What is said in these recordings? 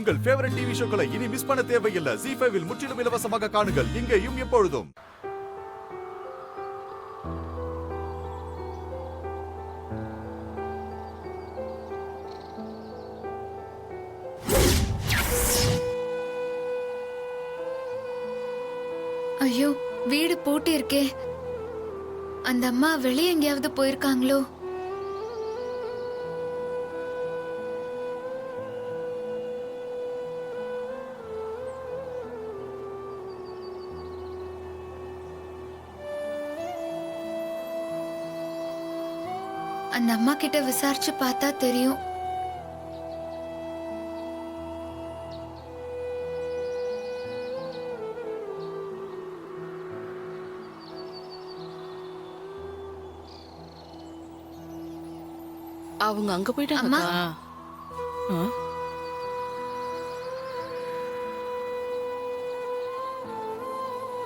உங்கள் favourite TV ஷோக்களை இனி miss பண்ண தேவையில்லை. ZEE5 இல் முற்றிலும் இலவசமாக காணுங்கள். இங்கேயும் எப்பொழுதும். ஐயோ, வீடு பூட்டி இருக்கே. அந்த அம்மா வெளியே எங்கேயாவது போயிருக்காங்களோ? அந்த அம்மா கிட்ட விசாரிச்சு பார்த்தா தெரியும். அவங்க அங்க போயிட்டாங்க. அம்மா.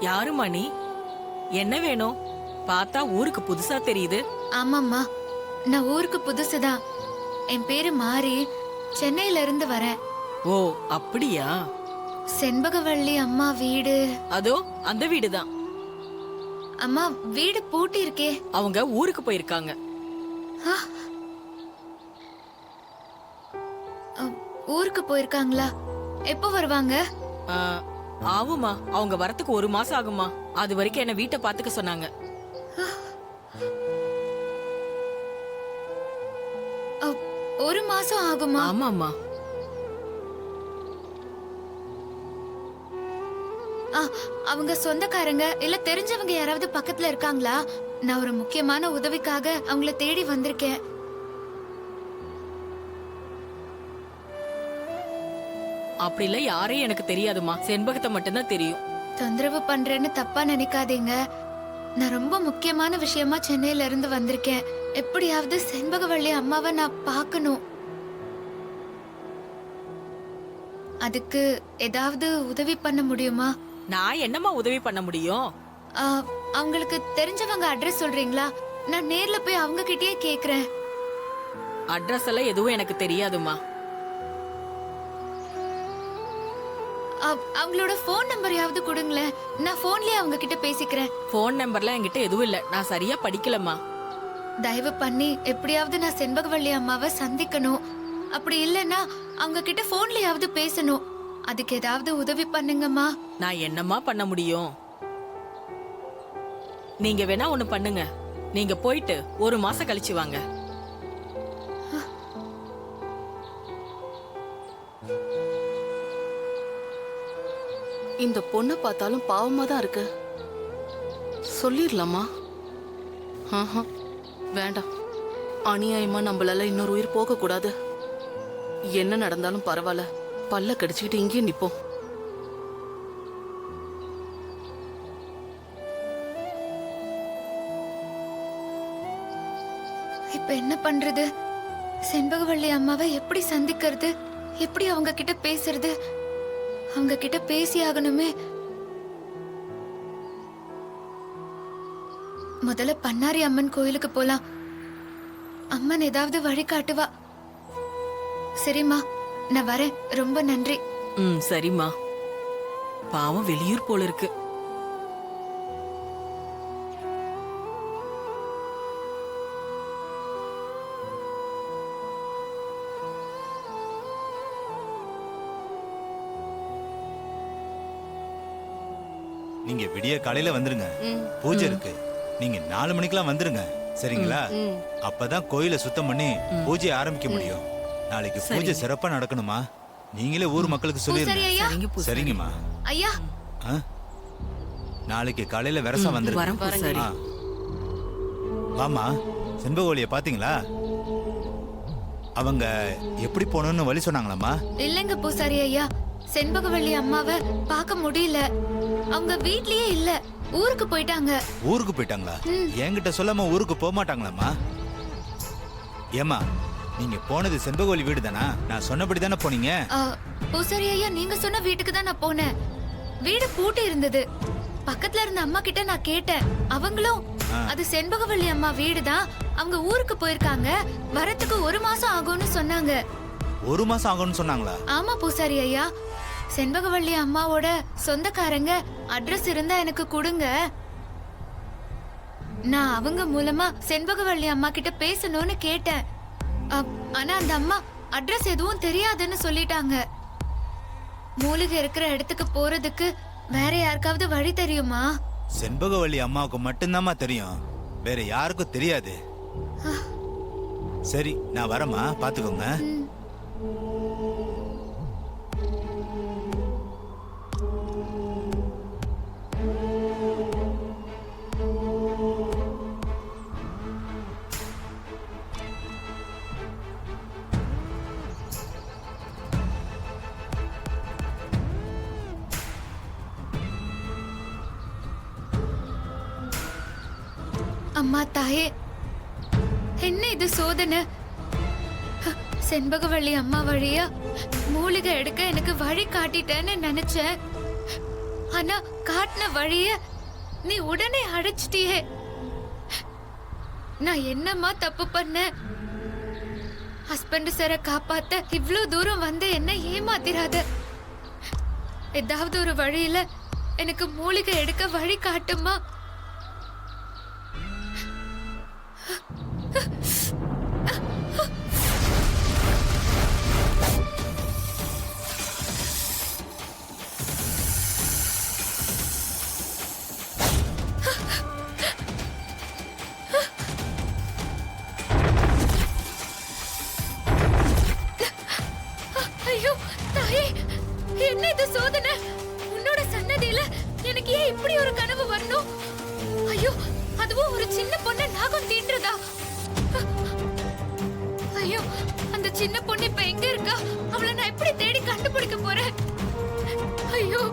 யாருமா நீ? என்ன வேணும்? பார்த்தா ஊருக்கு புதுசா தெரியுது. ஆமாம்மா, நான் ஊருக்கு புதுசுதான். என் பேரு மாறி, சென்னையில இருந்து வரேன். ஓ அப்படியா? செண்பகவள்ளி அம்மா வீடு. அதோ அந்த வீடுதான். அம்மா, வீடு பூட்டி இருக்கே. அவங்க ஊருக்கு போயிருக்காங்க. ஊருக்கு போயிருக்காங்களா? எப்போ வருவாங்க? ஆவுமா, அவங்க வரத்துக்கு 1 மாசம் ஆகுமா. அது வரைக்கும் என்ன வீட்டை பாத்துக்க சொன்னாங்க. ஒரு மாசம் ஆகுமா? ஆமாமா. அவங்க சொந்தக்காரங்க இல்ல தெரிஞ்சவங்க யாராவது பக்கத்துல இருக்காங்களா? நான் ஒரு முக்கியமான உதவிக்காக அவங்கள தேடி வந்திருக்கேன். அப்படில யாரையும் எனக்கு தெரியாதுமா. செண்பகத்தை மட்டும்தான் தெரியும். தொந்தரவு பண்றேன்னு தப்பா நினைக்காதீங்க. நான் ரொம்ப முக்கியமான விஷயமா சென்னையில இருந்து வந்திருக்கேன். எப்படியாவது செண்பகவள்ளி அம்மாவை நான் பார்க்கணும். அதுக்கு ஏதாவது உதவி பண்ண முடியுமா? நான் என்னமா உதவி பண்ண முடியும்? அவங்களுக்கு தெரிஞ்சவங்க அட்ரஸ் சொல்றீங்களா? நான் நேர்ல போய் அவங்க கிட்டயே கேக்குறேன். அட்ரஸ் எல்லாம் எதுவும் எனக்கு தெரியாதுமா. அவங்களோட போன் நம்பரையாவது கொடுங்களேன். நான் போன்லயே அவங்க கிட்ட பேசிக்கிறேன். போன் நம்பர்லாம் என்கிட்ட எதுவும் இல்ல. நான் சரியா படிக்கலமா. தயவு பண்ணி எப்படியாவது நான் செண்பகவள்ளி அம்மாவை சந்திக்கணும். அப்படி இல்லைன்னா அவங்க கிட்ட போன்லயாவது பேசணும். அதுக்கு ஏதாவது உதவி பண்ணுங்கம்மா. நான் என்னமா பண்ண முடியும்? நீங்க வேணா ஒண்ணு பண்ணுங்க. நீங்க போயிட்டு 1 மாசம் கழிச்சு வாங்க. இந்த பொண்ணை பார்த்தாலும் பாவமா தான் இருக்கு. சொல்லிடலாமா? வேண்டாம். அநியாயமா நம்மளால இன்னொரு உயிர் போக கூடாது. என்ன நடந்தாலும் பரவாயில்ல, பல்ல கடிச்சுக்கிட்டு இங்கே நிப்போம். இப்ப என்ன பண்றது? செண்பகவள்ளி அம்மாவை எப்படி சந்திக்கிறது? எப்படி அவங்க கிட்ட பேசுறது? அவங்க கிட்ட பேசி ஆகணுமே. முதல்ல பண்ணாரி அம்மன் கோயிலுக்கு போலாம். அம்மன் ஏதாவது வழி காட்டுவா. சரிம்மா, நான் வரேன். ரொம்ப நன்றி. சரிம்மா. பாவம் வெளியூர் போல இருக்கு. நீங்க விடிய காலையில வந்துருங்க. பூஜை இருக்கு. நீங்க 4 மணிக்கெல்லாம் வந்துருங்க. சரிங்களா? அப்பதான் கோயிலை சுத்தம் பண்ணி பூஜை ஆரம்பிக்க முடியும். நாளைக்கு பூஜை சிறப்பா நடக்கணுமா? நீங்களே ஊர் மக்களுக்கு சொல்லிருங்க. சரிங்கம்மா. ஐயா, நாளைக்கு காலையில விரசம் வந்துருங்க. வாமா, செண்பகவள்ளிய பாத்தீங்களா? அவங்க எப்படி போகணும்னு வழி சொன்னாங்களாமா? இல்லைங்க பூசாரி ஐயா, செண்பகவள்ளி அம்மாவை பார்க்க முடியல. அவங்க வீட்லயே இல்ல, ஊருக்கு போயிட்டாங்க. ஊருக்கு போயிட்டாங்களா? என்கிட்ட சொல்லாம ஊருக்கு போக மாட்டாங்களாமா? ஏமா, நீங்க போனது செண்பகவள்ளி வீடு தானா? நான் சொன்னபடி தானே போனீங்க? பூசாரி ஐயா, நீங்க சொன்ன வீட்டுக்கு தான் நான் போனேன். வீடு பூட்டி இருந்தது. பக்கத்துல இருந்த அம்மா கிட்ட நான் கேட்டேன். அவங்களும் அது செண்பகவள்ளி அம்மா வீடு தான், அவங்க ஊருக்கு போயிருக்காங்க, வரத்துக்கு 1 மாசம் ஆகும்னு சொன்னாங்க. 1 மாசம் ஆகும்னு சொன்னாங்களா? ஆமா பூசாரி ஐயா, செண்பகவள்ளி அம்மாவோட சொந்தக்காரங்க அட்ரஸ் இருந்தா எனக்கு கொடுங்க. நான் அவங்க மூலமா செண்பகவள்ளி அம்மா கிட்ட பேசணும்னு கேட்டேன். ஆனா அந்த அம்மா அட்ரஸ் எதுவும் தெரியாதுன்னு சொல்லிட்டாங்க. மூலிகை இருக்கிற இடத்துக்கு போறதுக்கு வேற யாருக்காவது வழி தெரியுமா? செண்பகவள்ளி அம்மாவுக்கு மட்டும்தாம்மா தெரியும், வேற யாருக்கும் தெரியாது. சரி, நான் வரமா, பாத்துக்கோங்க. அம்மா தாயே, என்ன இது சோதனை? செண்பகவள்ளி அம்மா வழியா மூலிகை எடுக்க எனக்கு வழி காட்டிட்டேன்னு நினைச்சேன். ஆனா காட்டின வழிய நீ உடனே அடைச்சிட்டியே. நான் என்னம்மா தப்பு பண்ண? ஹஸ்பண்ட் சாரை காப்பாத்த இவ்ளோ தூரம் வந்து என்ன ஏமாத்திராத. ஏதாவது ஒரு வழியில எனக்கு மூலிகை எடுக்க வழி காட்டுமா? ஐயோ தாயே, என்ன இது சோதனை? உன்னோட சன்னதியில எனக்கு ஏன் இப்படி ஒரு கனவு வரணும்? ஐயோ, அதுவும் ஒரு சின்ன பொண்ண நாகம் தீண்டுறதா? ஐயோ, அந்த சின்ன பொண்ணு இப்ப எங்க இருக்கா? அவளை நான் எப்படி தேடி கண்டுபிடிக்க போறேன்? ஐயோ,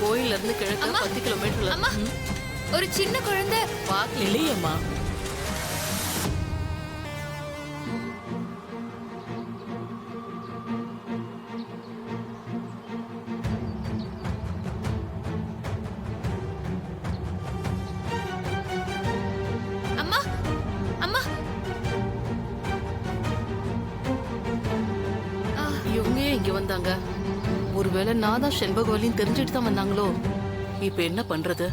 கோயில்ல இருந்து கிழக்கு 10 கிலோமீட்டர்ல. அம்மா, ஒரு சின்ன குழந்தை. பாக்கல. இல்லையேம்மா. அம்மா, அம்மா. இவங்க ஏன் இங்க வந்தாங்க? ஒருவேளை நான் தான் செண்பகவல்லின்னு தெரிஞ்சுட்டு தான் வந்தாங்களோ? இப்ப என்ன பண்றது?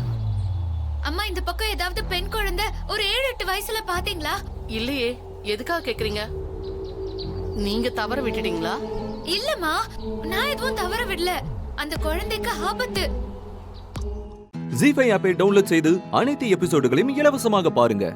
அம்மா, இந்த பக்கம் ஏதாவது பெண் குழந்தை ஒரு 7-8 வயசுல பாத்தீங்களா? இல்லையே. எதுக்காக கேக்குறீங்க? நீங்க தவற விட்டுட்டீங்களா? இல்லம்மா, நான் எதுவும் தவற விடல. அந்த குழந்தைக்கு ஆபத்து. ஜீ5 ஆப்பை டவுன்லோட் செய்து அனைத்து எபிசோடுகளையும் இலவசமாக பாருங்க.